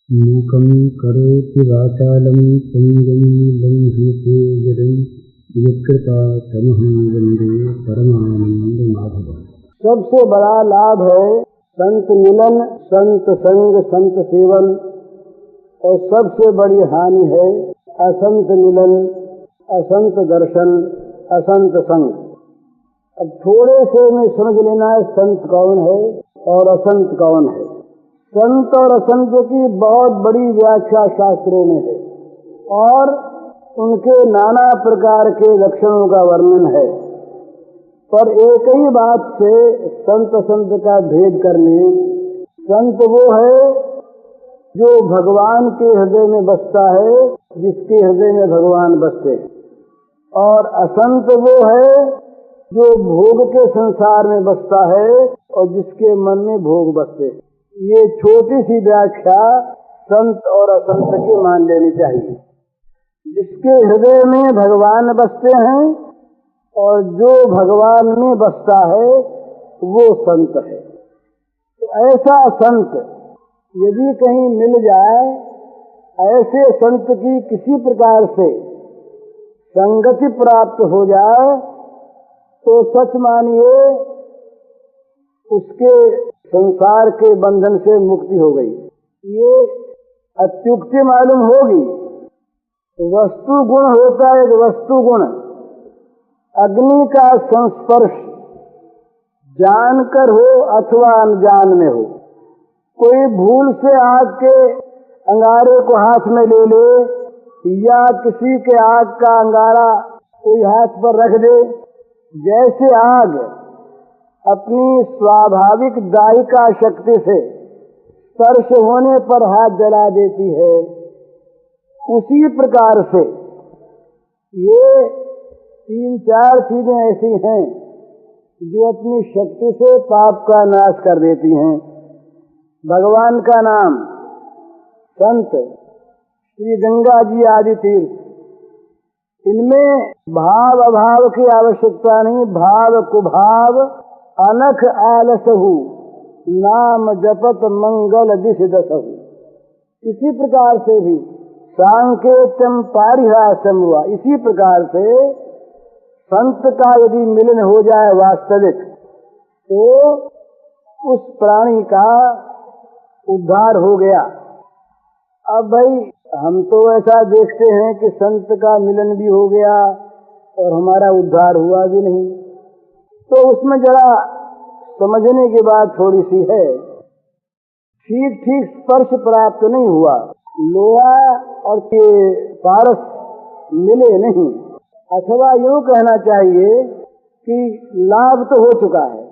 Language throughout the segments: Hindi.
मूकं करोति वाचालं पङ्गुं लङ्घयते गिरिं यत्कृपातमहं वन्दे परमानन्दमाधवम्। सबसे बड़ा लाभ है संत मिलन, संत संग, संत सेवन। और सबसे बड़ी हानि है असंत मिलन, असंत दर्शन, असंत संग। अब थोड़े से में समझ लेना है संत कौन है और असंत कौन है। संत और असंत की बहुत बड़ी व्याख्या शास्त्रों में है और उनके नाना प्रकार के लक्षणों का वर्णन है, पर एक ही बात से संत असंत का भेद करने। संत वो है जो भगवान के हृदय में बसता है, जिसके हृदय में भगवान बसते हैं, और असंत वो है जो भोग के संसार में बसता है और जिसके मन में भोग बसते हैं। ये छोटी सी व्याख्या संत और असंत की मान लेनी चाहिए। जिसके हृदय में भगवान बसते हैं और जो भगवान में बसता है वो संत है। तो ऐसा संत यदि कहीं मिल जाए, ऐसे संत की किसी प्रकार से संगति प्राप्त हो जाए तो सच मानिए उसके संसार के बंधन से मुक्ति हो गई। ये अत्युक्ति मालूम होगी। वस्तु गुण होता है, एक वस्तु गुण। अग्नि का संस्पर्श जानकर हो अथवा अनजान में हो, कोई भूल से आग के अंगारे को हाथ में ले ले या किसी के आग का अंगारा कोई हाथ पर रख दे, जैसे आग अपनी स्वाभाविक दाहिका शक्ति से स्पर्श होने पर हाथ जला देती है, उसी प्रकार से ये 3-4 चीजें ऐसी हैं जो अपनी शक्ति से पाप का नाश कर देती हैं। भगवान का नाम, संत, श्री गंगा जी आदि तीर्थ, इनमें भाव अभाव की आवश्यकता नहीं। भाव कुभाव अनख आलसहु नाम जपत मंगल दिश दसहु। इसी प्रकार से भी सांकेतम पारिहासम हुआ। इसी प्रकार से संत का यदि मिलन हो जाए वास्तविक, तो उस प्राणी का उद्धार हो गया। अब भाई हम तो ऐसा देखते हैं कि संत का मिलन भी हो गया और हमारा उद्धार हुआ भी नहीं, तो उसमें जरा समझने की बात थोड़ी सी है। ठीक ठीक स्पर्श प्राप्त नहीं हुआ, लोहा और के पारस मिले नहीं, अथवा यूं कहना चाहिए कि लाभ तो हो चुका है।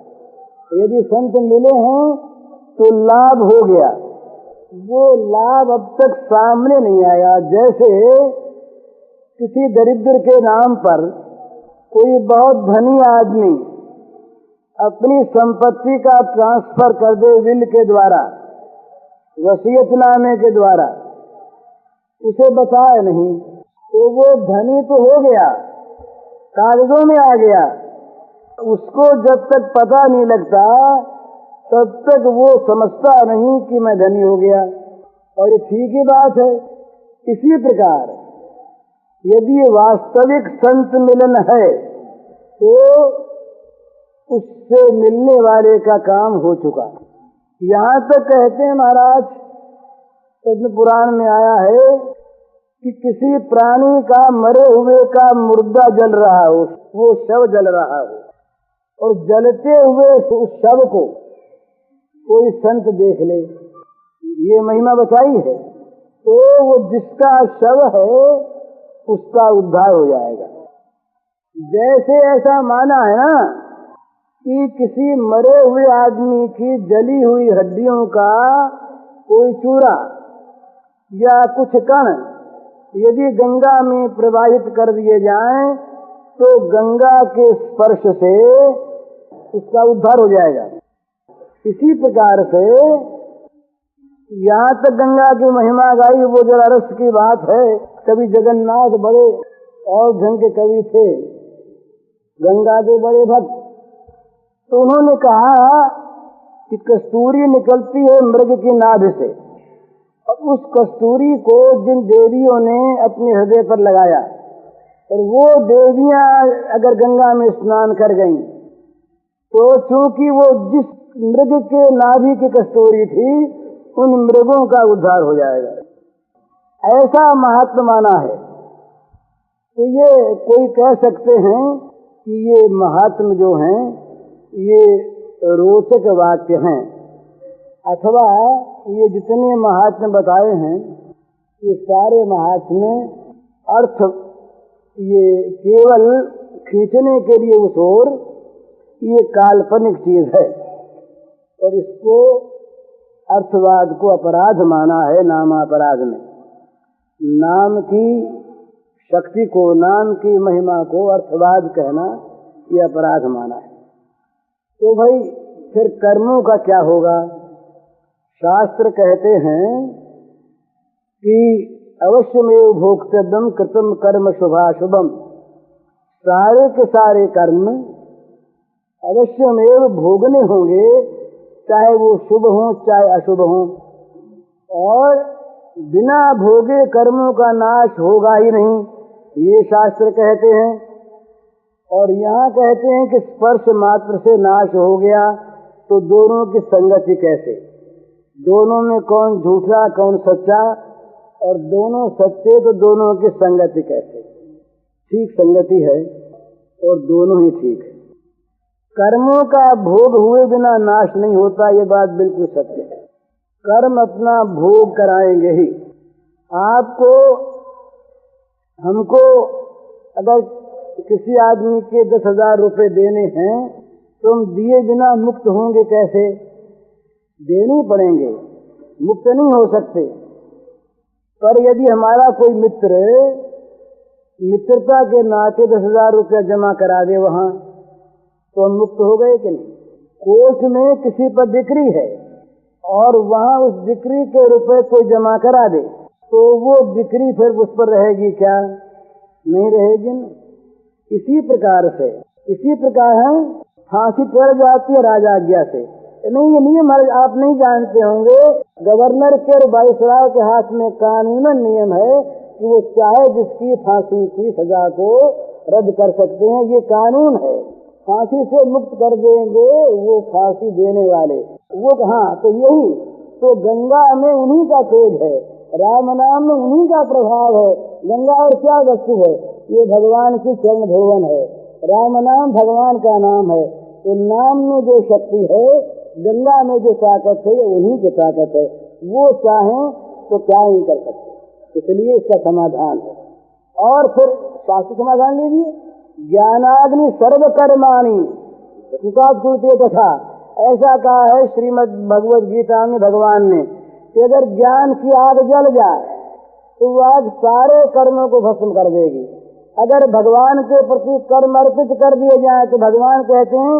यदि संत मिले हैं तो लाभ हो गया, वो लाभ अब तक सामने नहीं आया। जैसे किसी दरिद्र के नाम पर कोई बहुत धनी आदमी अपनी संपत्ति का ट्रांसफर कर दे विल के द्वारा, वसीयतनामे के द्वारा, उसे बताए नहीं, तो वो धनी तो हो गया, कागजों में आ गया। उसको जब तक पता नहीं लगता तब तक वो समझता नहीं कि मैं धनी हो गया, और ये ठीक ही बात है। इसी प्रकार यदि वास्तविक संत मिलन है तो उससे मिलने वाले का काम हो चुका। यहाँ तक कहते हैं महाराज, पद्म पुराण में आया है कि किसी प्राणी का मरे हुए का मुर्दा जल रहा हो, वो शव जल रहा हो, और जलते हुए उस शव को कोई संत देख ले, ये महिमा बताई है, तो वो जिसका शव है उसका उद्धार हो जाएगा। जैसे ऐसा माना है ना कि किसी मरे हुए आदमी की जली हुई हड्डियों का कोई चूरा या कुछ कण यदि गंगा में प्रवाहित कर दिए जाएं तो गंगा के स्पर्श से उसका उद्धार हो जाएगा। इसी प्रकार से यहाँ तक गंगा की महिमा गाई, वो जरा रस की बात है। कभी जगन्नाथ बड़े और ढंग के कवि थे, गंगा के बड़े भक्त, तो उन्होंने कहा कि कस्तूरी निकलती है मृग की नाभि से और उस कस्तूरी को जिन देवियों ने अपने हृदय पर लगाया, और वो देवियां अगर गंगा में स्नान कर गईं तो चूंकि वो जिस मृग के नाभि की कस्तूरी थी, उन मृगों का उद्धार हो जाएगा। ऐसा महात्मा माना है। तो ये कोई कह सकते हैं कि ये महात्मा जो हैं ये रोचक वाक्य हैं, अथवा ये जितने महात्मा बताए हैं ये सारे महात्मा अर्थ ये केवल खींचने के लिए उस ओर ये काल्पनिक चीज है, और इसको अर्थवाद को अपराध माना है। नामापराध में नाम की शक्ति को, नाम की महिमा को अर्थवाद कहना ये अपराध माना है। तो भाई फिर कर्मों का क्या होगा? शास्त्र कहते हैं कि अवश्यमेव भोक्तव्यम कृतम कर्म शुभाशुभम। सारे के सारे कर्म अवश्यमेव भोगने होंगे, चाहे वो शुभ हो चाहे अशुभ हो, और बिना भोगे कर्मों का नाश होगा ही नहीं, ये शास्त्र कहते हैं। और यहाँ कहते हैं कि स्पर्श मात्र से नाश हो गया, तो दोनों की संगति कैसे? दोनों में कौन झूठा कौन सच्चा, और दोनों सच्चे तो दोनों की संगति कैसे? ठीक संगति है और दोनों ही ठीक है। कर्मों का भोग हुए बिना नाश नहीं होता, ये बात बिल्कुल सत्य है। कर्म अपना भोग कराएंगे ही। आपको हमको अगर किसी आदमी के 10,000 रुपए देने हैं तो हम दिए बिना मुक्त होंगे कैसे? देने पड़ेंगे, मुक्त नहीं हो सकते। पर यदि हमारा कोई मित्र मित्रता के नाते 10,000 रुपया जमा करा दे वहां, तो हम मुक्त हो गए कि नहीं? कोर्ट में किसी पर डिक्री है और वहां उस डिक्री के रुपए को जमा करा दे, तो वो डिक्री फिर उस पर रहेगी क्या? नहीं रहेगी ना। इसी प्रकार से, इसी प्रकार है फांसी चढ़ जाती है राजाज्ञा से। नहीं, ये नियम आप नहीं जानते होंगे, गवर्नर के और वाइसराय के हाथ में कानूनन नियम है कि वो चाहे जिसकी फांसी की सजा को रद्द कर सकते हैं। ये कानून है। फांसी से मुक्त कर देंगे वो फांसी देने वाले, वो कहाँ? तो यही तो गंगा में उन्हीं का तेज है, राम नाम में उन्हीं का प्रभाव है। गंगा और क्या वस्तु है? ये भगवान की चरण धोवन है। राम नाम भगवान का नाम है। तो नाम में जो शक्ति है, गंगा में जो ताकत है, ये उन्हीं की ताकत है। वो चाहें तो क्या ही कर सकते। इसलिए इसका समाधान है। और फिर शास्त्र समाधान लीजिए, ज्ञानाग्नि सर्व कर्माणि तथा, ऐसा कहा है श्रीमद् भगवद गीता में भगवान ने कि अगर ज्ञान की आग जल जाए तो वो आग सारे कर्मों को भस्म कर देगी। अगर भगवान के प्रति कर्म अर्पित कर दिए जाए तो भगवान कहते हैं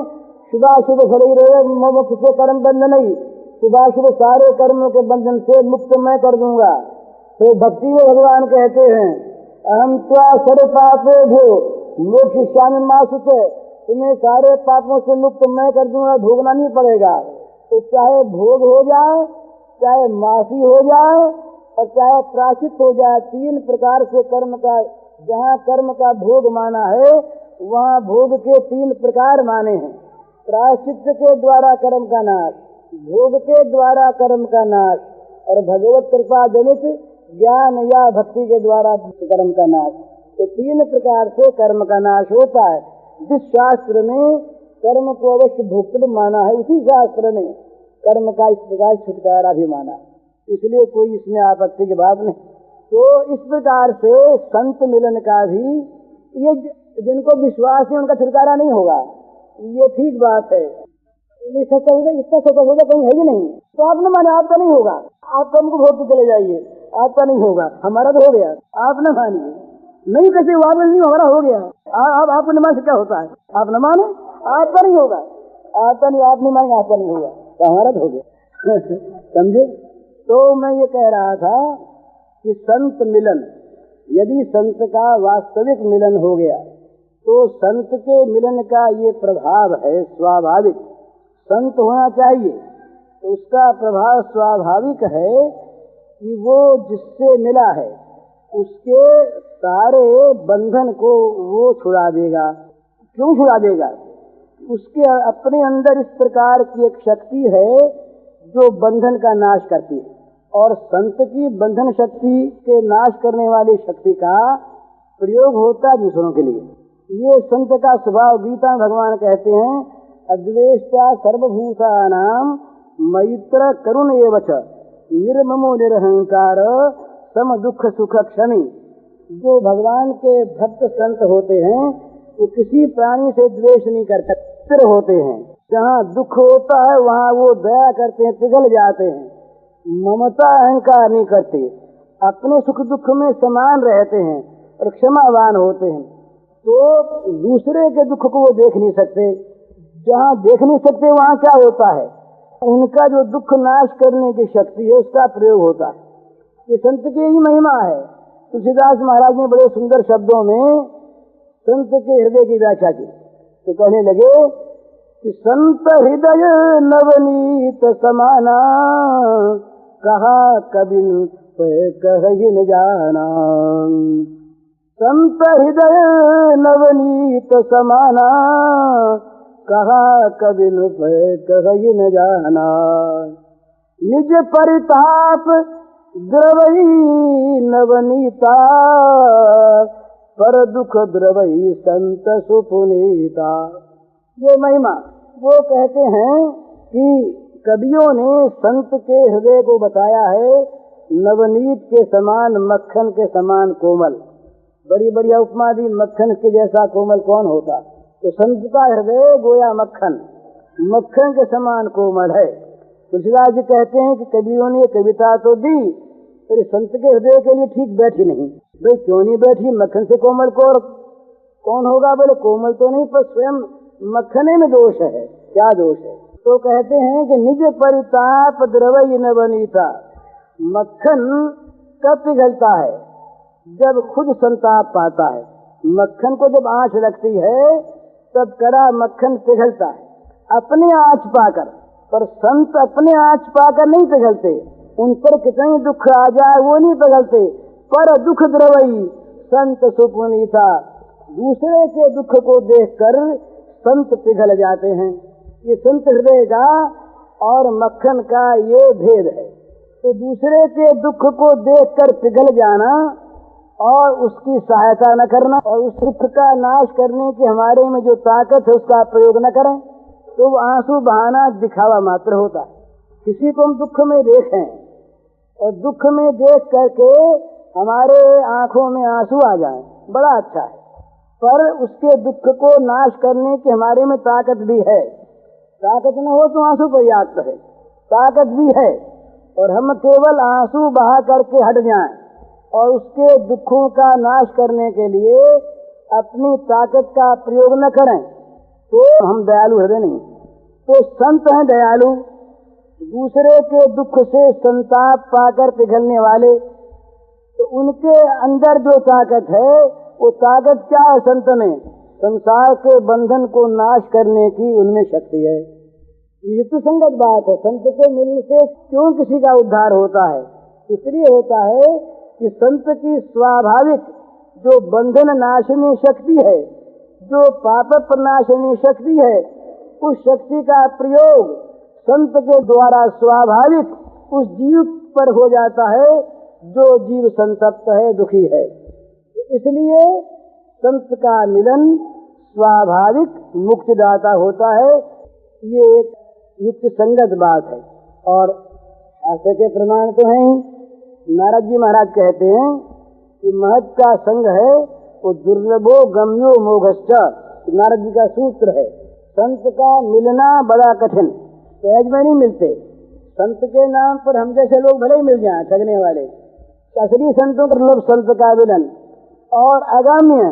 शुभाशुभ फल रहे मोक्ष से कर्म बंध नहीं, शुभाशुभ सारे कर्मों के बंधन से मुक्त मैं कर दूंगा। तो भक्ति में भगवान कहते हैं अहम त्वा सर्व पापेभ्यो मोक्षयिष्यामि मा शुचे, तुम्हें सारे पापों से मुक्त मैं कर दूंगा, भोगना नहीं पड़ेगा। तो चाहे भोग हो जाए, चाहे माफी हो जाए, और चाहे प्रायश्चित हो जाए, तीन प्रकार से कर्म का, जहाँ कर्म का भोग माना है वहाँ भोग के तीन प्रकार माने हैं। प्रायश्चित के द्वारा कर्म का नाश, भोग के द्वारा कर्म का नाश, और भगवत कृपा जनित ज्ञान या भक्ति के द्वारा कर्म का नाश। तो तीन प्रकार से कर्म का नाश होता है। जिस शास्त्र में कर्म को अवश्य भोक्तृ माना है, उसी शास्त्र में कर्म का इस प्रकार छुटकारा भी माना है। इसलिए कोई इसमें आपत्ति की बात नहीं। तो इस प्रकार से संत मिलन का भी, ये जिनको विश्वास है उनका छुटकारा नहीं होगा, ये ठीक बात है। इतना सत्य होगा कहीं है ही नहीं। तो आप न माने, आपका नहीं होगा, आप कर्म को भोगते चले जाइए, आपका नहीं होगा, हमारा तो हो गया। आप न मानिए, नहीं कैसे हुआ नहीं, हमारा हो गया। आपको न मान से क्या होता है? आप न माने, आपका नहीं होगा, आपका नहीं, आप नहीं मानेंगे, आपका नहीं होगा, तो हमारा तो हो गया। समझे? तो मैं ये कह रहा था कि संत मिलन, यदि संत का वास्तविक मिलन हो गया तो संत के मिलन का ये प्रभाव है स्वाभाविक। संत होना चाहिए तो उसका प्रभाव स्वाभाविक है कि वो जिससे मिला है उसके सारे बंधन को वो छुड़ा देगा। क्यों छुड़ा देगा? उसके अपने अंदर इस प्रकार की एक शक्ति है जो बंधन का नाश करती है, और संत की बंधन शक्ति के नाश करने वाली शक्ति का प्रयोग होता है दूसरों के लिए। ये संत का स्वभाव। गीता में भगवान कहते हैं, अद्वेष्टा सर्वभूतानां मैत्र करुण एव च निर्ममो निरहंकार सम दुख सुख क्षमी। जो भगवान के भक्त संत होते हैं वो किसी प्राणी से द्वेष नहीं करते, स्थिर होते हैं। जहाँ दुख होता है वहाँ वो दया करते हैं, पिघल जाते हैं, ममता अहंकार नहीं करते, अपने सुख दुख में समान रहते हैं और क्षमावान होते हैं। तो दूसरे के दुख को वो देख नहीं सकते। जहाँ देख नहीं सकते वहाँ क्या होता है, उनका जो दुख नाश करने की शक्ति है उसका प्रयोग होता है। ये संत की ही महिमा है। तुलसीदास महाराज ने बड़े सुंदर शब्दों में संत के हृदय की व्याख्या की। तो कहने लगे कि संत हृदय नवनीत समाना कहा कभी कही न जाना। संत हृदय नवनीत समाना कहा कभी कही न जाना। निज परिताप द्रवई नवनीता पर दुख द्रवई संत सुपुनीता। ये महिमा वो कहते हैं कि कवियों ने संत के हृदय को बताया है नवनीत के समान, मक्खन के समान कोमल। बड़ी बढ़िया उपमा दी, मक्खन के जैसा कोमल कौन होता। तो संत का हृदय गोया मक्खन, मक्खन के समान कोमल है। तुलसीदास जी कहते हैं कि कवियों ने कविता तो दी पर संत के हृदय के लिए ठीक बैठी नहीं। भाई क्यों नहीं बैठी? मक्खन से कोमल को और कौन होगा? बोले कोमल तो नहीं, पर स्वयं मक्खने में दोष है। क्या दोष है? तो कहते हैं कि निज परिताप द्रवई नवनीता। मक्खन कब पिघलता है? जब खुद संताप पाता है। मक्खन को जब आंच लगती है तब कड़ा मक्खन पिघलता है अपने आंच पाकर। पर संत अपने आंच पाकर नहीं पिघलते, उन पर कितना ही दुख आ जाए वो नहीं पिघलते। पर दुख द्रवई संत सुपुनीता। दूसरे के दुख को देखकर संत पिघल जाते हैं। ये संत हृदय का और मक्खन का ये भेद है। तो दूसरे के दुख को देखकर पिघल जाना और उसकी सहायता न करना और उस दुख का नाश करने की हमारे में जो ताकत है उसका प्रयोग न करें, तो आंसू बहाना दिखावा मात्र होता है। किसी को हम दुख में देखें और दुख में देख करके हमारे आंखों में आंसू आ जाएं, बड़ा अच्छा है। पर उसके दुख को नाश करने की हमारे में ताकत भी है। ताकत न हो तो आंसू पर्याप्त है, ताकत भी है। और हम केवल आंसू बहा करके हट जाएं और उसके दुखों का नाश करने के लिए अपनी ताकत का प्रयोग न करें तो हम दयालु हृदय नहीं। तो संत हैं दयालु, दूसरे के दुख से संताप पाकर पिघलने वाले। तो उनके अंदर जो ताकत है वो ताकत क्या है? संत में संसार के बंधन को नाश करने की उनमें शक्ति है। युक्त संगत बात है। संत के मिलने से क्यों किसी का उद्धार होता है? इसलिए होता है कि संत की स्वाभाविक जो बंधन नाशनी शक्ति है, जो पाप प्रनाशनी शक्ति है, उस शक्ति का प्रयोग संत के द्वारा स्वाभाविक उस जीव पर हो जाता है जो जीव संतप्त है, दुखी है। इसलिए संत का मिलन स्वाभाविक मुक्तिदाता होता है। ये एक युक्त संगत बात है। और ऐसे के प्रमाण तो हैं ही। नारद जी महाराज कहते हैं कि महत का संग है वो दुर्लभो गम्यो मोघश्च। नारद जी का सूत्र है। संत का मिलना बड़ा कठिन, सहज में नहीं मिलते। संत के नाम पर हम जैसे लोग भले ही मिल जाएं, ठगने वाले। असली संतों का दुर्लभ संत का मिलन। और अगम्य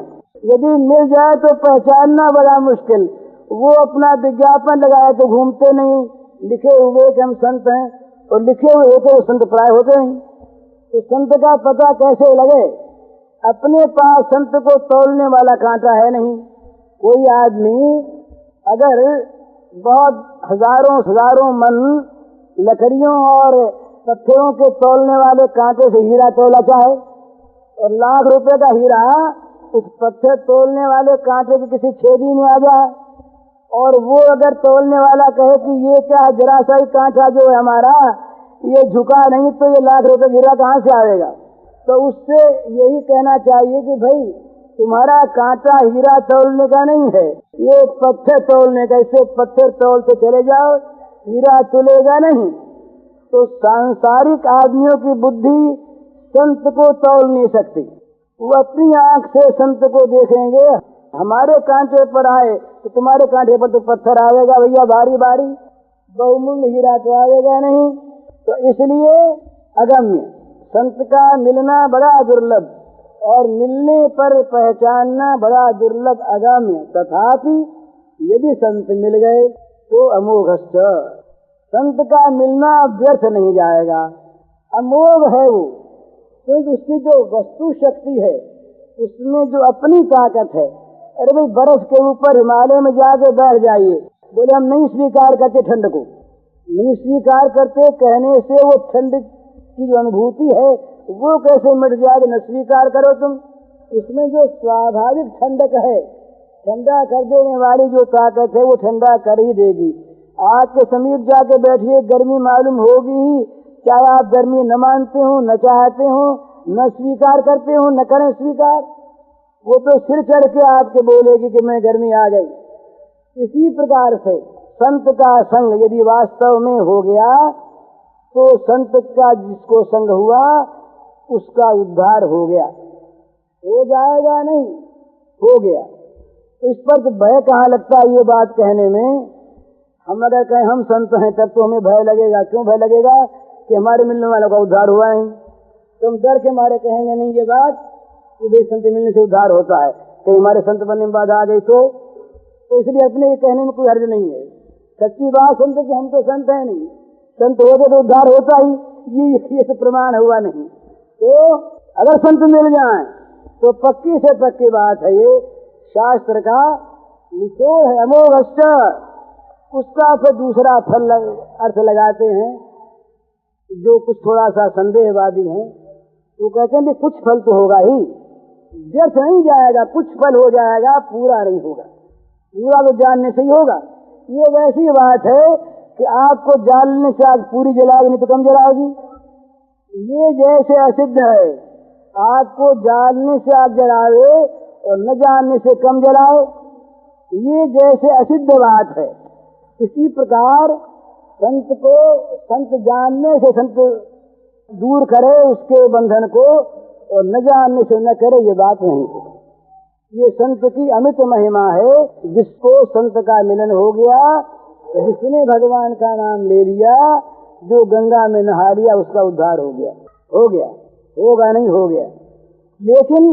यदि मिल जाए तो पहचानना बड़ा मुश्किल। वो अपना विज्ञापन लगाए तो घूमते नहीं, लिखे हुए कि हम संत हैं, और लिखे हुए होते वो संत प्राय होते नहीं। तो संत का पता कैसे लगे? अपने पास संत को तोलने वाला कांटा है नहीं। कोई आदमी अगर बहुत हजारों मन लकड़ियों और पत्थरों के तोलने वाले कांटे से हीरा तोला चाहे और लाख रुपए का हीरा उस पत्थर तोलने वाले कांटे के किसी छेदी में आ जाए, और वो अगर तोलने वाला कहे कि ये क्या है, जरा सा ही कांटा जो है हमारा ये झुका नहीं, तो ये लाख रुपए हीरा कहाँ से आएगा। तो उससे यही कहना चाहिए कि भाई तुम्हारा कांटा हीरा तोलने का नहीं है, ये पत्थर तोलने का, इससे पत्थर तोलते चले जाओ, हीरा तुलेगा नहीं। तो सांसारिक आदमियों की बुद्धि संत को तोल नहीं सकती। वो अपनी आंख से संत को देखेंगे, हमारे कांटे पर आए तो तुम्हारे कांटे पर तो पत्थर आवेगा भैया बारी बारी, बहुमूल्य हीरा तो आवेगा नहीं। तो इसलिए अगम्य संत का मिलना बड़ा दुर्लभ, और मिलने पर पहचानना बड़ा दुर्लभ अगम्य। तथापि यदि संत मिल गए तो अमोघश्च, संत का मिलना व्यर्थ नहीं जाएगा, अमोघ है वो, क्योंकि उसकी जो वस्तु शक्ति है उसमें जो अपनी ताकत है। अरे भाई बर्फ के ऊपर हिमालय में जाके बैठ जाइए, बोले हम नहीं स्वीकार करते ठंड को, नहीं स्वीकार करते कहने से वो ठंड की जो अनुभूति है वो कैसे मिट जाएगी। न स्वीकार करो तुम, उसमें जो स्वाभाविक ठंडक है, ठंडा कर देने वाली जो ताकत है वो ठंडा कर ही देगी। आग के समीप जाके बैठिए, गर्मी मालूम होगी ही, चाहे आप गर्मी न मानते हो, न चाहते हो, न स्वीकार करते हो, न करें स्वीकार, वो तो सिर चढ़ के आपके बोलेगी कि मैं गर्मी आ गई। इसी प्रकार से संत का संग यदि वास्तव में हो गया तो संत का जिसको संग हुआ उसका उद्धार हो गया, हो जाएगा नहीं, हो गया। तो इस पर तो भय कहाँ लगता है ये बात कहने में। हम अगर कहें हम संत हैं तब तो हमें भय लगेगा। क्यों भय लगेगा? कि हमारे मिलने वालों का उद्धार हुआ नहीं। तुम डर के मारे कहेंगे नहीं ये बात कि भाई संत मिलने से उद्धार होता है, कहीं हमारे संत बनने में बाधा आ गई तो इसलिए अपने ये कहने में कोई हर्ज नहीं है। सच्ची बात संत कि हम तो संत हैं नहीं, संत होते तो उद्धार होता ही, ये तो प्रमाण हुआ नहीं। तो अगर संत मिल जाए तो पक्की से पक्की बात है, ये शास्त्र का निचोड़ है, अमोघश्च। उसका फिर दूसरा फल अर्थ लगाते हैं जो कुछ थोड़ा सा संदेहवादी हैं, वो कहते हैं कि कुछ फल तो होगा ही, व्यर्थ नहीं जाएगा, कुछ फल हो जाएगा, पूरा नहीं होगा, पूरा तो जानने से ही होगा। ये वैसी बात है कि आपको जानने से आग पूरी जलाएगी नहीं तो कम जलाएगी। ये जैसे असिद्ध है, आपको जानने से आग जलावे और न जानने से कम जलाए, ये जैसे असिद्ध बात है। इसी प्रकार संत को संत जानने से संत दूर करे उसके बंधन को, और न जानने से न करे, ये बात नहीं है। ये संत की अमित महिमा है। जिसको संत का मिलन हो गया, जिसने भगवान का नाम ले लिया, जो गंगा में नहा लिया, उसका उद्धार हो गया, हो गया, होगा नहीं, हो गया। लेकिन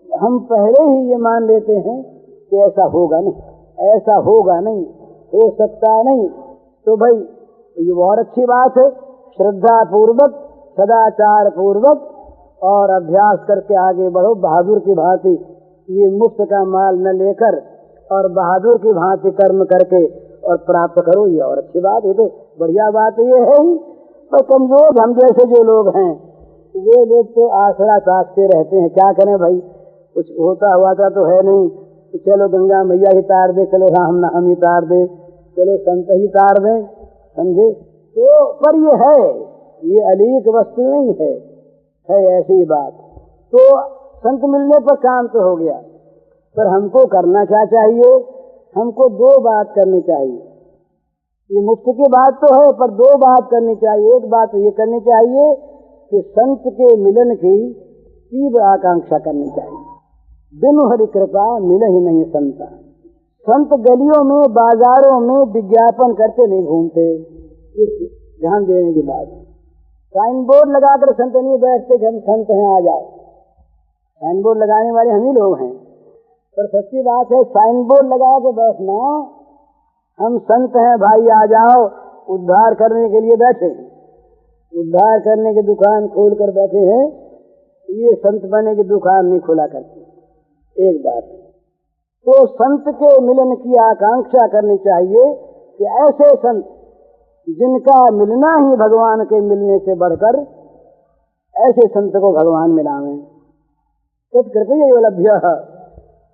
हम पहले ही ये मान लेते हैं कि ऐसा होगा नहीं, ऐसा होगा नहीं, हो सकता नहीं। तो भाई ये और अच्छी बात है, श्रद्धा पूर्वक, सदाचार पूर्वक और अभ्यास करके आगे बढ़ो। बहादुर की भांति ये मुफ्त का माल न लेकर और बहादुर की भांति कर्म करके और प्राप्त करो, ये और अच्छी बात है। तो बढ़िया बात ये है ही। पर कमजोर हम जैसे जो लोग हैं, वे लोग तो आसरा ताकते रहते हैं, क्या करें भाई, कुछ होता हुआ था तो है नहीं, तो चलो गंगा मैया ही तार दे, चलो राम नाम ही तार दे, चलो संत ही तार दे, समझे। तो पर ये है, ये अलीक वस्तु नहीं है, ऐसी बात। तो संत मिलने पर काम तो हो गया, पर हमको करना क्या चाहिए? हमको दो बात करनी चाहिए। ये मुफ्त की बात तो है, पर दो बात करनी चाहिए। एक बात तो ये करनी चाहिए कि संत के मिलन की तीव्र आकांक्षा करनी चाहिए। बिनु हरि कृपा मिले ही नहीं संता। संत गलियों में, बाजारों में विज्ञापन करते नहीं घूमते, ध्यान देने की बात। साइन बोर्ड लगाकर संत नहीं बैठते कि हम संत हैं आ जाओ। साइन बोर्ड लगाने वाले हम ही लोग हैं, पर सच्ची बात है साइन बोर्ड लगा के बैठना, हम संत हैं भाई आ जाओ, उद्धार करने के लिए बैठे, उद्धार करने की दुकान खोल कर बैठे हैं, ये संत बनने की दुकान नहीं खुला करती। एक बात तो संत के मिलन की आकांक्षा करनी चाहिए कि ऐसे संत जिनका मिलना ही भगवान के मिलने से बढ़कर, ऐसे संत को भगवान मिलावे। तत्कृपया लभ्य,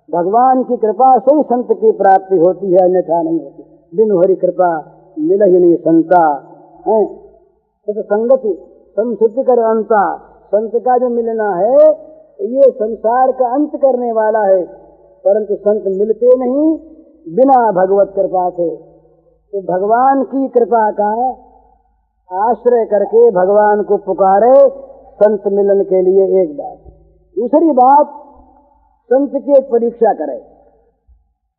भगवान की कृपा से ही संत की प्राप्ति होती है, अन्यथा नहीं होती। बिनु हरि कृपा मिल ही नहीं संता है। तो संगति संस्कृति कर अंता, संत का जो मिलना है ये संसार का अंत करने वाला है, परंतु संत मिलते नहीं बिना भगवत कृपा के। तो भगवान की कृपा का आश्रय करके भगवान को पुकारे संत मिलन के लिए, एक बात। दूसरी बात, संत की एक परीक्षा करे।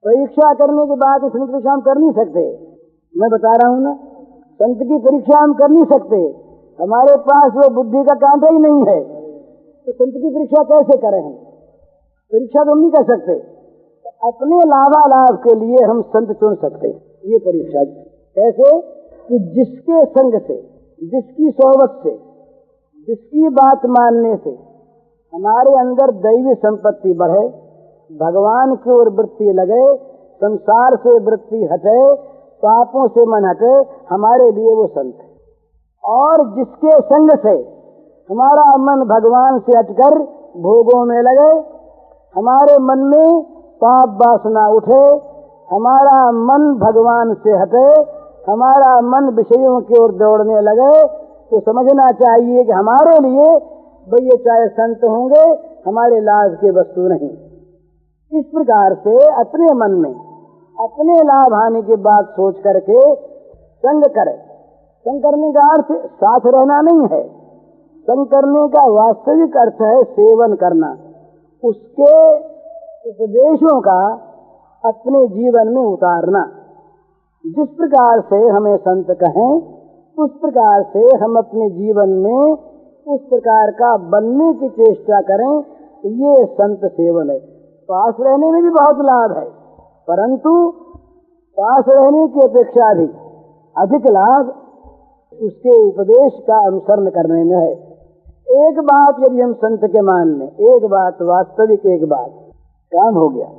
परीक्षा करने के बाद संत परीक्षा हम कर नहीं सकते, मैं बता रहा हूं ना, संत की परीक्षा हम कर नहीं सकते, हमारे पास वो बुद्धि का कांटा ही नहीं है, तो संत की परीक्षा कैसे करें हम? परीक्षा तो हम नहीं कर सकते, अपने लाभालाभ के लिए हम संत चुन सकते। ये परीक्षा कैसे कि जिसके संग से, जिसकी सोहबत से, जिसकी बात मानने से हमारे अंदर दैवी संपत्ति बढ़े, भगवान की ओर वृत्ति लगे, संसार से वृत्ति हटे, पापों से मन हटे, हमारे लिए वो संत है। और जिसके संग से हमारा मन भगवान से हटकर भोगों में लगे, हमारे मन में पाप वासना उठे, हमारा मन भगवान से हटे, हमारा मन विषयों की ओर दौड़ने लगे, तो समझना चाहिए कि हमारे लिए भाई ये चाहे संत होंगे, हमारे लाभ की वस्तु नहीं। इस प्रकार से अपने मन में अपने लाभ हानि की बात सोच करके संग करे। संग करने का अर्थ साथ रहना नहीं है, संग करने का वास्तविक अर्थ है सेवन करना, उसके उपदेशों का अपने जीवन में उतारना। जिस प्रकार से हमें संत कहें, उस प्रकार से हम अपने जीवन में उस प्रकार का बनने की चेष्टा करें, ये संत सेवन है। पास रहने में भी बहुत लाभ है, परंतु पास रहने की अपेक्षा भी अधिक लाभ उसके उपदेश का अनुसरण करने में है। एक बात यदि हम संत के मान लें, एक बात वास्तविक, एक बात, काम हो गया।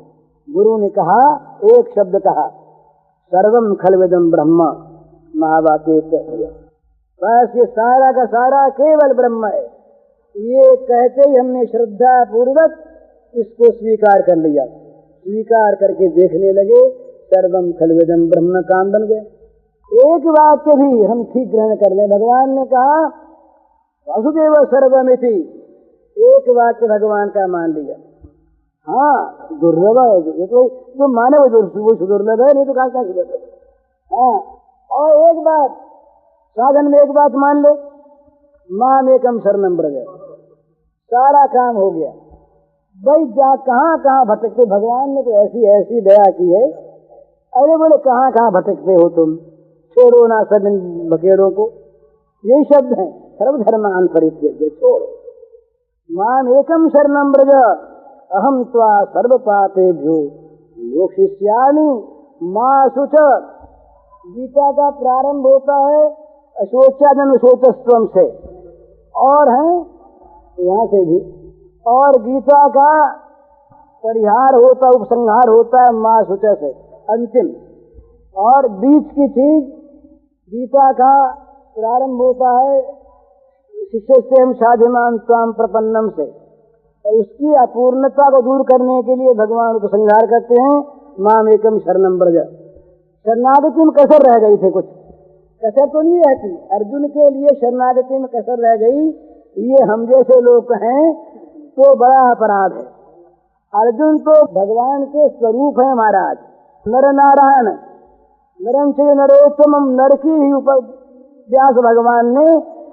गुरु ने कहा, एक शब्द कहा, सर्वम खलविदम ब्रह्म, महावाक्य, बस ये सारा का सारा केवल ब्रह्म है। ये कहते ही हमने श्रद्धा पूर्वक इसको स्वीकार कर लिया, स्वीकार करके देखने लगे, सर्वम खलविदम ब्रह्म, काम बन गया। एक वाक्य भी हम ठीक ग्रहण कर लें, भगवान ने कहा वासुदेव सर्वमिति, एक वाक्य भगवान का मान लिया। हाँ, दुर्लभ है, ये तो जो माने वो दुर्लभ है, नहीं तो कहाँ सुलभ है। हाँ, और एक बात साधन में एक बात मान ले, माम एकम शरणम ब्रज, सारा काम हो गया। भाई जा कहाँ कहाँ भटकते, भगवान ने तो ऐसी ऐसी दया की है। अरे बोले कहाँ कहाँ भटकते हो तुम, छोड़ो ना सब इन बकेड़ों को, यही शब्द है, सर्वधर्मान परित्यज्य, छोड़ो। माम एकम शरणम ब्रज अहम त्वा सर्व पापेभ्यो मोक्षयिष्यामि मा शुच। गीता का प्रारंभ होता है अशोचाजन शोचस्त्वम से, और है यहाँ से भी, और गीता का परिहार होता, उपसंहार होता है माँ शुच से, अंतिम। और बीच की चीज गीता का प्रारंभ होता है शिष्य से हम साधिमान स्वाम प्रपन्नम से, और उसकी अपूर्णता को दूर करने के लिए भगवान उपसंहार करते हैं माम एकम शरणम ब्रज। शरणागति में कसर रह गई थी, कुछ कसर तो नहीं रहती, अर्जुन के लिए शरणागति में कसर रह गई, ये हम जैसे लोग हैं तो बड़ा अपराध है। अर्जुन तो भगवान के स्वरूप है महाराज, नर नारायण, नरं से नरोत्तमम, नर की ही ऊपर व्यास भगवान ने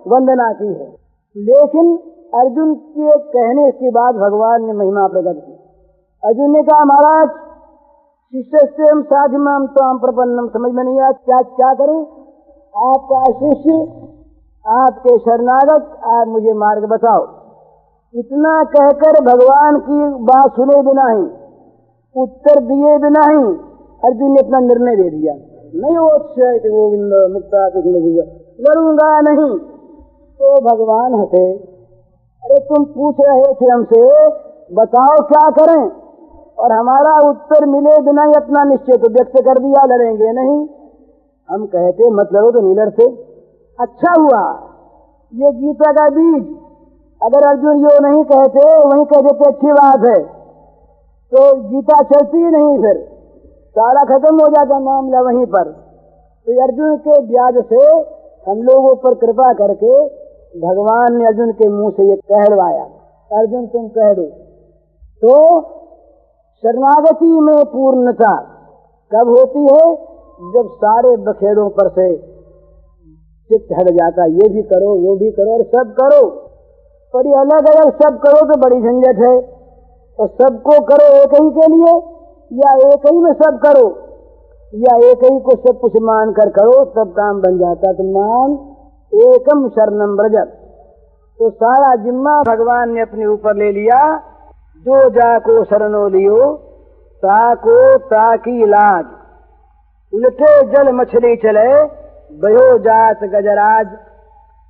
वंदना की है। लेकिन अर्जुन के कहने के बाद भगवान ने महिमा प्रकट की। अर्जुन ने कहा महाराज शिष्य से हम साधिमाम त्वाम प्रपन्नम, समझ में नहीं आया क्या करूं, आपका शिष्य, आपके शरणागत, आप मुझे मार्ग बताओ। इतना कहकर भगवान की बात सुने बिना ही, उत्तर दिए बिना ही अर्जुन ने अपना निर्णय दे दिया, नहीं ओच्छेत गोविंद मुक्ता कुछ लड़ूंगा नहीं। तो भगवान हंसे, अरे तुम पूछ रहे थे हमसे बताओ क्या करें, और हमारा उत्तर मिले बिना ही अपना निश्चय तो व्यक्त कर दिया, लड़ेंगे नहीं। हम कहते मत लड़ो तो नहीं लड़ते। अच्छा हुआ ये गीता का बीज, अगर अर्जुन यो नहीं कहते वहीं कह देते अच्छी बात है तो गीता चलती ही नहीं, फिर सारा खत्म हो जाता मामला वहीं पर। तो अर्जुन के ब्याज से हम लोगों पर कृपा करके भगवान ने अर्जुन के मुंह से ये कहलवाया, अर्जुन तुम कह दो। तो शरणागति में पूर्णता कब होती है? जब सारे बखेड़ों पर से चित्त हट जाता, ये भी करो वो भी करो और सब करो, पर ये अलग अलग सब करो तो बड़ी झंझट है। और सबको करो एक ही के लिए, या एक ही में सब करो, या एक ही को सब कुछ मान कर करो, तब काम बन जाता। तो मान एकम शरणम व्रजत, तो सारा जिम्मा भगवान ने अपने ऊपर ले लिया। जो जाको शरणो लियो ताको ताकी लाज, उलटे जल मछली चले बयो जात गजराज।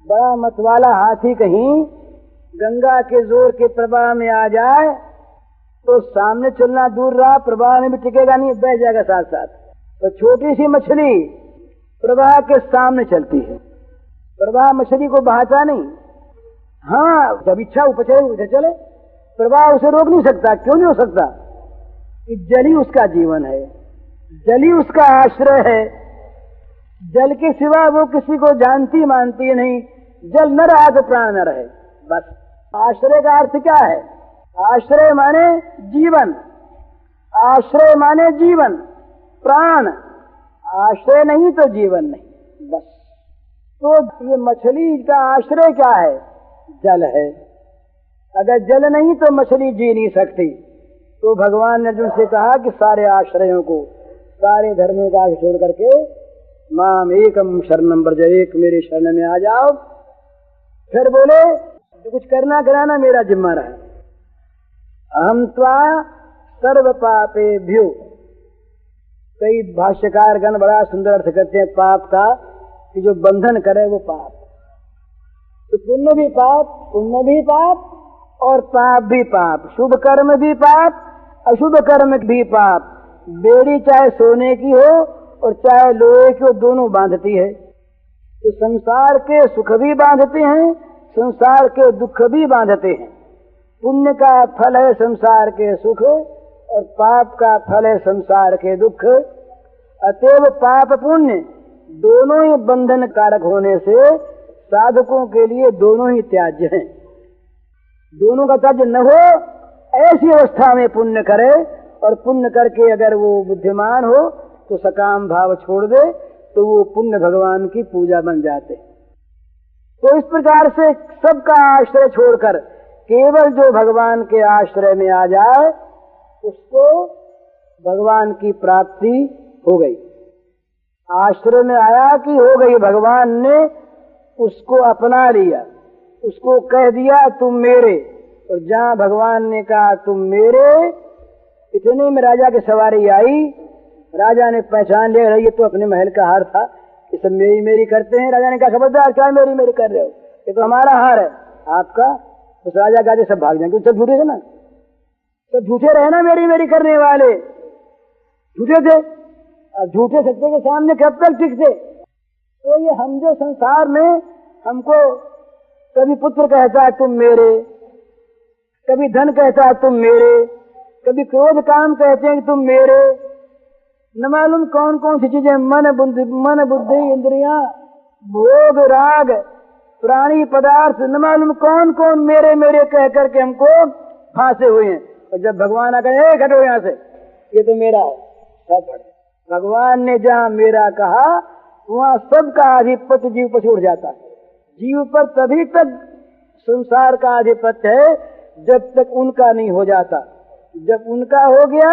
बड़ा मतवाला हाथी कहीं गंगा के जोर के प्रवाह में आ जाए तो सामने चलना दूर रहा, प्रवाह में भी टिकेगा नहीं, बह जाएगा साथ साथ। तो छोटी सी मछली प्रवाह के सामने चलती है, प्रवाह मछली को बहाता नहीं। हाँ, जब इच्छा ऊपर चले उसे चले, प्रवाह उसे रोक नहीं सकता। क्यों नहीं हो सकता? कि जल ही उसका जीवन है, जल ही उसका आश्रय है। जल के सिवा वो किसी को जानती मानती नहीं। जल न रहा तो प्राण न रहे, बस। आश्रय का अर्थ क्या है? आश्रय माने जीवन, आश्रय माने जीवन, प्राण। आश्रय नहीं तो जीवन नहीं, बस। तो ये मछली का आश्रय क्या है? जल है। अगर जल नहीं तो मछली जी नहीं सकती। तो भगवान ने अर्जुन से कहा कि सारे आश्रयों को, सारे धर्मों का छोड़ करके माम एकम शरणम व्रज, एक मेरे शरण में आ जाओ। फिर बोले जो कुछ करना कराना मेरा जिम्मा रहा। अहम त्वा सर्व पापेभ्यो, कई भाष्यकार गण बड़ा सुंदर अर्थ करते हैं पाप का, कि जो बंधन करे वो पाप। तो पुण्य भी पाप, पुण्य भी पाप और पाप भी पाप, शुभ कर्म भी पाप, अशुभ कर्म भी पाप। बेड़ी चाहे सोने की हो और चाहे लोहे की हो, दोनों बांधती है। तो संसार के सुख भी बांधते हैं, संसार के दुख भी बांधते हैं। पुण्य का फल है संसार के सुख और पाप का फल है संसार के दुख। अतएव पाप पुण्य दोनों ही बंधन कारक होने से साधकों के लिए दोनों ही त्याज्य हैं। दोनों का त्याज्य न हो ऐसी अवस्था में पुण्य करे, और पुण्य करके अगर वो बुद्धिमान हो तो सकाम भाव छोड़ दे तो वो पुण्य भगवान की पूजा बन जाते। तो इस प्रकार से सबका आश्रय छोड़कर केवल जो भगवान के आश्रय में आ जाए उसको भगवान की प्राप्ति हो गई। आश्रय में आया कि हो गई, भगवान ने उसको अपना लिया, उसको कह दिया तुम मेरे। और जहां भगवान ने कहा तुम मेरे, इतने में राजा की सवारी आई। राजा ने पहचान लिया ये तो अपने महल का हार था, ये सब मेरी मेरी करते हैं। राजा ने कहा खबरदार, क्या मेरी मेरी कर रहे हो, ये तो हमारा हार है आपका। उस राजा का सब भाग जाएंगे, सब झूठे थे ना, सब झूठे रहे ना, मेरी मेरी करने वाले झूठे थे। अब झूठे सत्य के सामने कब तक टिकते? तो ये हम जो संसार में हमको कभी पुत्र कहता है तुम मेरे, कभी धन कहता है तुम मेरे, कभी क्रोध काम कहते हैं कि तुम मेरे, न मालूम कौन कौन सी चीजें, मन बुद्धि इंद्रियां, भोग राग, प्राणी पदार्थ, न मालूम कौन कौन मेरे मेरे कह करके हमको फांसे हुए हैं। और जब भगवान आकर हटो यहाँ से, ये तो मेरा है, सब भगवान ने जहाँ मेरा कहा वहाँ सबका आधिपत्य जीव पर छूट जाता है। जीव पर तभी तक संसार का आधिपत्य है जब तक उनका नहीं हो जाता। जब उनका हो गया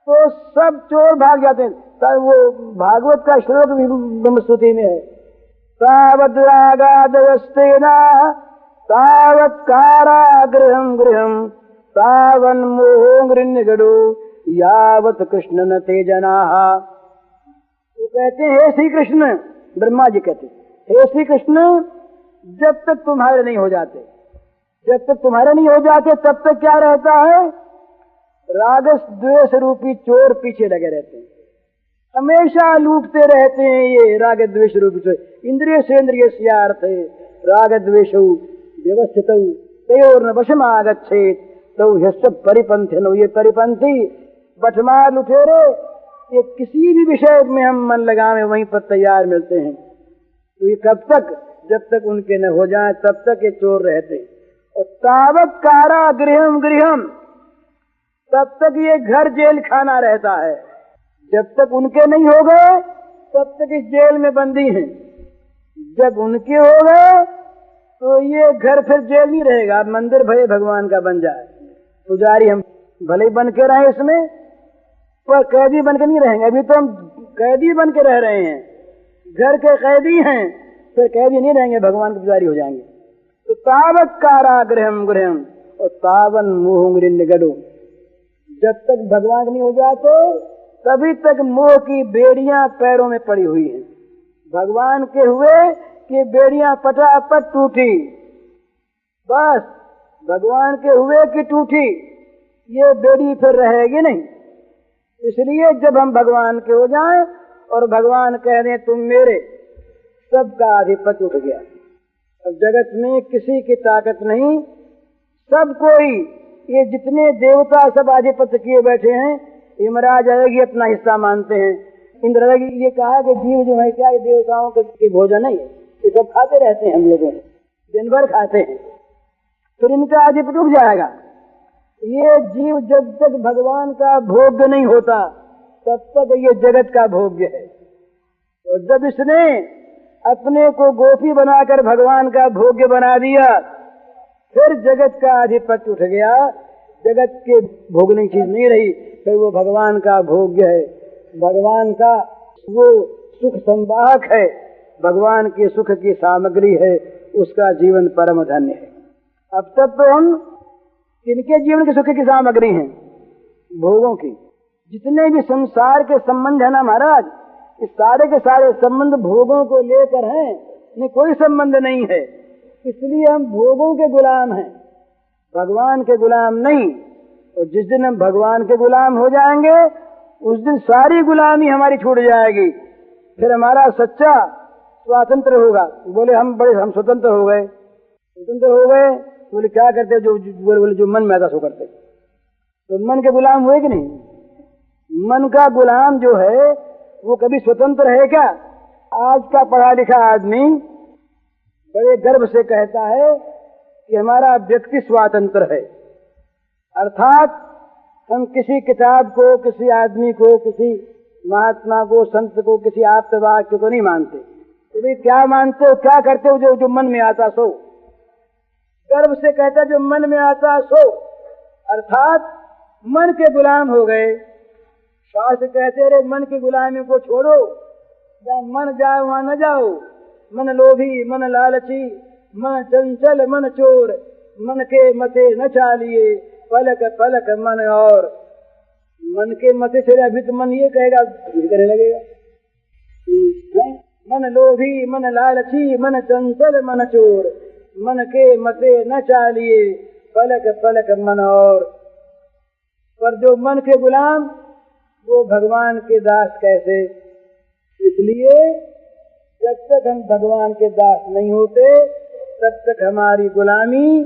तो सब चोर भाग जाते हैं। वो भागवत का श्लोक भी ब्रह्मस्तुति में है, तावत् रागादयस्तेना तावत् कारागृहं गृहं तावन् मोहो गृह्णगडो यावत् कृष्ण न ते जनाः। वो कहते हैं हे श्री कृष्ण, ब्रह्मा जी कहते हैं हे श्री कृष्ण, जब तक तुम्हारे नहीं हो जाते, जब तक तुम्हारे नहीं हो जाते तब तक क्या रहता है? रागस द्वेष रूपी चोर पीछे लगे रहते हैं। हमेशा लूटते रहते हैं ये राग द्वेष रूप से। इंद्रिय सेन्द्रिय स्यार्थे राग द्वेषौ व्यवस्थितौ तयोर्न वशमागच्छेत् तौ ह्यस्य परिपंथिनो। ये परिपंथी बटमार लुटेरे ये किसी भी विषय में हम मन लगावे वहीं पर तैयार मिलते हैं। तो ये कब तक? जब तक उनके न हो जाए तब तक ये चोर रहते। और तावत कारा गृहम गृहम, तब तक ये घर जेल खाना रहता है। जब तक उनके नहीं हो गए तब तक इस जेल में बंदी हैं। जब उनके हो गए तो ये घर फिर जेल नहीं रहेगा, मंदिर भले भगवान का बन जाए। पुजारी हम भले ही बन के रहे इसमें, पर कैदी बन के नहीं रहेंगे। अभी तो हम कैदी बन के रह रहे हैं, घर के कैदी हैं, फिर कैदी नहीं रहेंगे, भगवान के पुजारी हो जाएंगे। तो तावत कारागृहम गृहम और तावन मोह निगड़ो। जब तक भगवान नहीं हो जाते तभी तक मोह की बेड़ियां पैरों में पड़ी हुई हैं। भगवान के हुए कि बेड़ियां पटापट टूटी, बस भगवान के हुए कि टूटी, ये बेड़ी फिर रहेगी नहीं। इसलिए जब हम भगवान के हो जाएं और भगवान कह दें तुम मेरे, सबका आधिपत्य उठ गया। अब जगत में किसी की ताकत नहीं, सब कोई, ये जितने देवता सब आधिपत्य किए बैठे हैं। यमराज आएगी अपना हिस्सा मानते हैं, इंद्र आएगी। ये कहा कि जीव जो है क्या ये देवताओं के भोजन है, ये सब खाते रहते हैं, हम लोगों दिन भर खाते हैं, फिर इनका आधिपत्य उठ जाएगा। ये जीव जब तक भगवान का भोग्य नहीं होता तब तक ये जगत का भोग्य है। और जब इसने अपने को गोपी बनाकर भगवान का भोग्य बना दिया, फिर जगत का आधिपत्य उठ गया। जगत के भोगने की चीज नहीं रही, फिर वो भगवान का भोग्य है, भगवान का वो सुख संवाहक है, भगवान के सुख की सामग्री है, उसका जीवन परम धन्य है। अब तक तो हम किनके जीवन के सुख की सामग्री हैं? भोगों की। जितने भी संसार के संबंध है ना महाराज, इस सारे के सारे संबंध भोगों को लेकर हैं, इन्हें कोई संबंध नहीं है। इसलिए हम भोगों के गुलाम हैं, भगवान के गुलाम नहीं। और जिस दिन हम भगवान के गुलाम हो जाएंगे उस दिन सारी गुलामी हमारी छूट जाएगी, फिर हमारा सच्चा स्वातंत्र होगा। बोले हम स्वतंत्र हो गए, स्वतंत्र हो गए, बोले क्या करते? बोले जो मन में आता सो करते। तो मन के गुलाम हुए कि नहीं? मन का गुलाम जो है वो कभी स्वतंत्र है क्या? आज का पढ़ा लिखा आदमी बड़े गर्व से कहता है कि हमारा व्यक्ति स्वातंत्र है। अर्थात हम किसी किताब को, किसी आदमी को, किसी महात्मा को, संत को, किसी आप्तवाक्य को नहीं मानते। तो भाई क्या मानते हो, क्या करते हो? जो मन में आता सो। गर्व से कहता जो मन में आता सो, अर्थात मन के गुलाम हो गए। शास्त्र कहते रहे मन की गुलामी को छोड़ो, जहाँ मन जाए वहां न जाओ। मन लोभी, मन लालची, मन चंचल, मन चोर, मन के मते न चालिए, पलक पलक मन और। मन के मते से अभी तो मन ये कहेगा, करने लगेगा। मन लोभी, मन लालची, मन चंचल, मन चोर, मन के मते न चालिए, पलक पलक मन और। पर जो मन के गुलाम वो भगवान के दास कैसे? इसलिए जब तक हम भगवान के दास नहीं होते तब तक हमारी गुलामी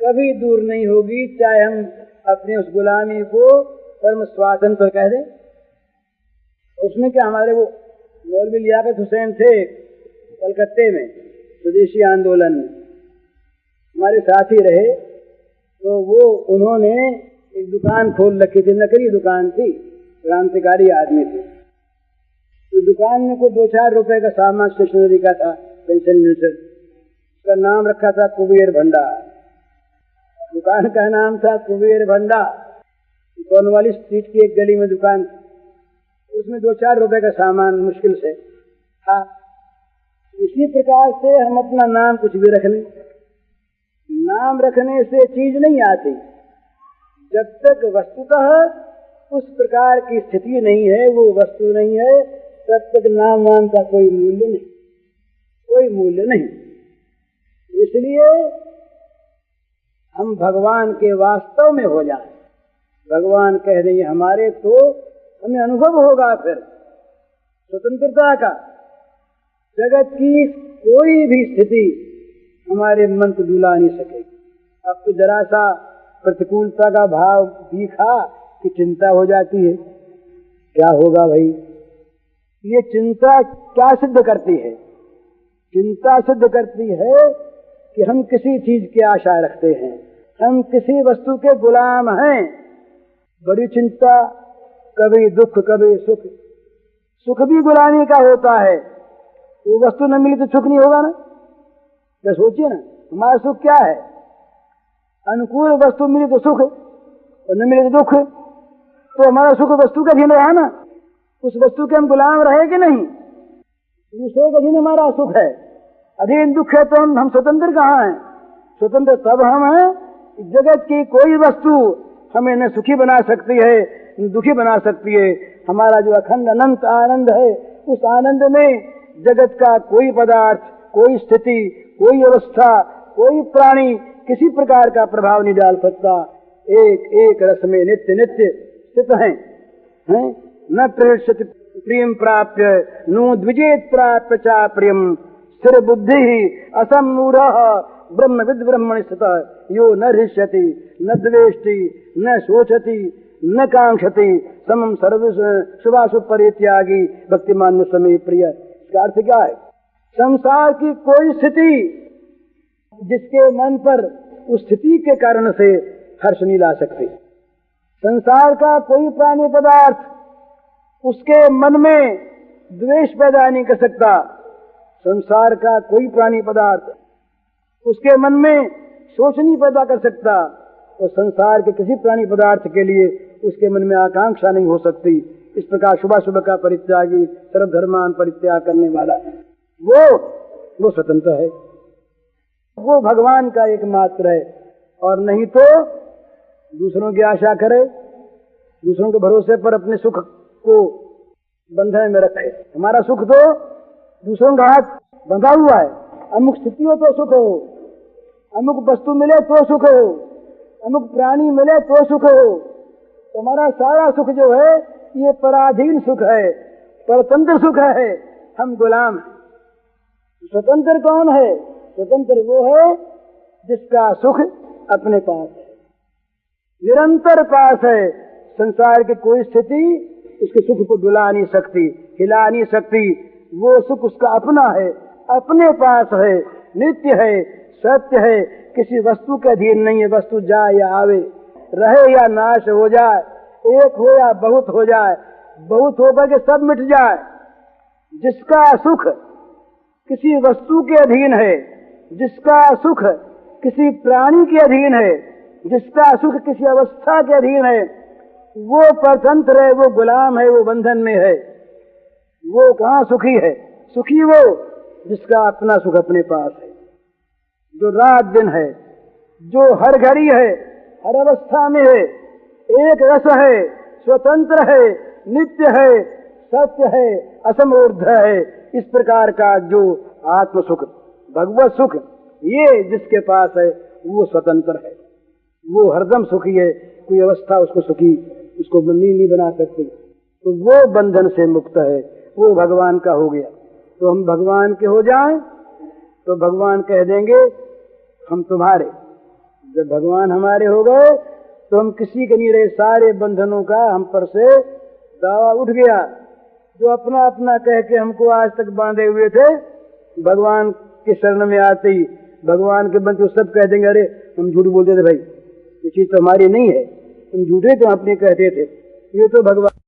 कभी दूर नहीं होगी, चाहे हम अपनी उस गुलामी को परम स्वातंत्र कह दें। उसमें क्या, हमारे वो मौलवी लियाकत हुसैन थे कलकत्ते में स्वदेशी आंदोलन में, हमारे साथी रहे। तो वो उन्होंने एक दुकान खोल रखी थी, नकली दुकान थी, क्रांतिकारी आदमी थे। तो दुकान में कोई 2-4 रुपए का सामान स्टेशनरी का था, पेंसिल मिलकर। उसका नाम रखा था कुबेर भंडार। दुकान का नाम था कुबेर भंडार। कॉर्नवालिस स्ट्रीट की एक गली में दुकान, उसमें 2-4 रुपए का सामान मुश्किल से था। इसी प्रकार से हम अपना नाम कुछ भी रख लें, नाम रखने से चीज नहीं आती। जब तक वस्तुतः उस प्रकार की स्थिति नहीं है, वो वस्तु नहीं है, तब तक नाम वाम का कोई मूल्य नहीं, कोई मूल्य नहीं। इसलिए हम भगवान के वास्तव में हो जाएं, भगवान कह देंगे हमारे, तो हमें अनुभव होगा। फिर स्वतंत्रता का। जगत की कोई भी स्थिति हमारे मन को डुला नहीं सकेगी। अब तो जरा सा प्रतिकूलता का भाव दिखा कि चिंता हो जाती है, क्या होगा भाई। ये चिंता क्या सिद्ध करती है? चिंता सिद्ध करती है कि हम किसी चीज की आशा रखते हैं, हम किसी वस्तु के गुलाम हैं। बड़ी चिंता, कभी दुख कभी सुख। सुख भी गुलामी का होता है। वो वस्तु न मिली तो सुख नहीं होगा ना। तो सोचिए ना, हमारा सुख क्या है? अनुकूल वस्तु मिली तो सुख और न मिले तो दुख। तो हमारा सुख वस्तु का अधीन रहा ना, उस वस्तु के हम गुलाम रहे कि नहीं? दूसरे का अधीन हमारा सुख है, अधीन दुख है, तो हम स्वतंत्र कहाँ हैं? स्वतंत्र तब हम हैं, जगत की कोई वस्तु हमें न सुखी बना सकती है न दुखी बना सकती है। हमारा जो अखंड अनंत आनंद है, उस आनंद में जगत का कोई पदार्थ, कोई स्थिति, कोई अवस्था, कोई प्राणी किसी प्रकार का प्रभाव नहीं डाल सकता। एक एक रस में नित्य नित्य स्थित हैं। न प्रेषति प्रियम प्राप्य नो द्विजेत प्राप्य चा प्रियम स्थिर बुद्धि असमूढ़ ब्रह्मविद ब्रह्मणि स्थितः यो न हृष्यति न द्वेष्टि न शोचति न कांक्षति समम सर्व शुभाशुभ परित्यागी भक्तिमान समय प्रिय। इसका अर्थ क्या है? संसार की कोई स्थिति जिसके मन पर उस स्थिति के कारण से हर्ष नहीं ला सकती। संसार का कोई प्राणी पदार्थ उसके मन में द्वेष पैदा नहीं कर सकता। संसार का कोई प्राणी पदार्थ उसके मन में शोच नहीं पैदा कर सकता, और संसार के किसी प्राणी पदार्थ के लिए उसके मन में आकांक्षा नहीं हो सकती। इस प्रकार शुभाशुभ का परित्यागी, सर्वधर्मान परित्याग करने वाला वो स्वतंत्र है, वो भगवान का एकमात्र है। और नहीं तो दूसरों की आशा करे, दूसरों के भरोसे पर अपने सुख को बंधन में रखे। हमारा सुख तो दूसरों का हाथ बंधा हुआ है। अमुक स्थिति हो तो सुख हो, अमुक वस्तु मिले तो सुख हो, अमुक प्राणी मिले तो सुख हो। तो हमारा सारा सुख जो है ये पराधीन सुख है, परतंत्र सुख है। हम गुलाम हैं। स्वतंत्र कौन है? स्वतंत्र वो है जिसका सुख अपने पास है, निरंतर पास है। संसार की कोई स्थिति उसके सुख को डुला नहीं सकती, हिला नहीं सकती। वो सुख उसका अपना है, अपने पास है, नित्य है, सत्य है, किसी वस्तु के अधीन नहीं है। वस्तु जाए या आवे, रहे या नाश हो जाए, एक हो या बहुत हो जाए, बहुत होकर के सब मिट जाए। जिसका सुख किसी वस्तु के अधीन है, जिसका सुख किसी प्राणी के अधीन है, जिसका सुख किसी अवस्था के अधीन है, वो परतंत्र है, वो गुलाम है, वो बंधन में है। वो कहाँ सुखी है? सुखी वो जिसका अपना सुख अपने पास है, जो रात दिन है, जो हर घड़ी है, हर अवस्था में है, एक रस है, स्वतंत्र है, नित्य है, सत्य है, असमूर्ध है। इस प्रकार का जो आत्म सुख, भगवत सुख, ये जिसके पास है वो स्वतंत्र है, वो हरदम सुखी है। कोई अवस्था उसको सुखी, उसको बंदी नहीं बना सकती। तो वो बंधन से मुक्त है, वो भगवान का हो गया। तो हम भगवान के हो जाएं तो भगवान कह देंगे हम तुम्हारे। जब भगवान हमारे हो गए तो हम किसी के नहीं रहे। सारे बंधनों का हम पर से दावा उठ गया। जो अपना अपना कह के हमको आज तक बांधे हुए थे, भगवान के शरण में आते ही भगवान के बंधु सब कह देंगे अरे हम झूठ बोलते थे भाई, ये चीज तो हमारी नहीं है, तुम झूठे तो अपने कहते थे। ये तो भगवान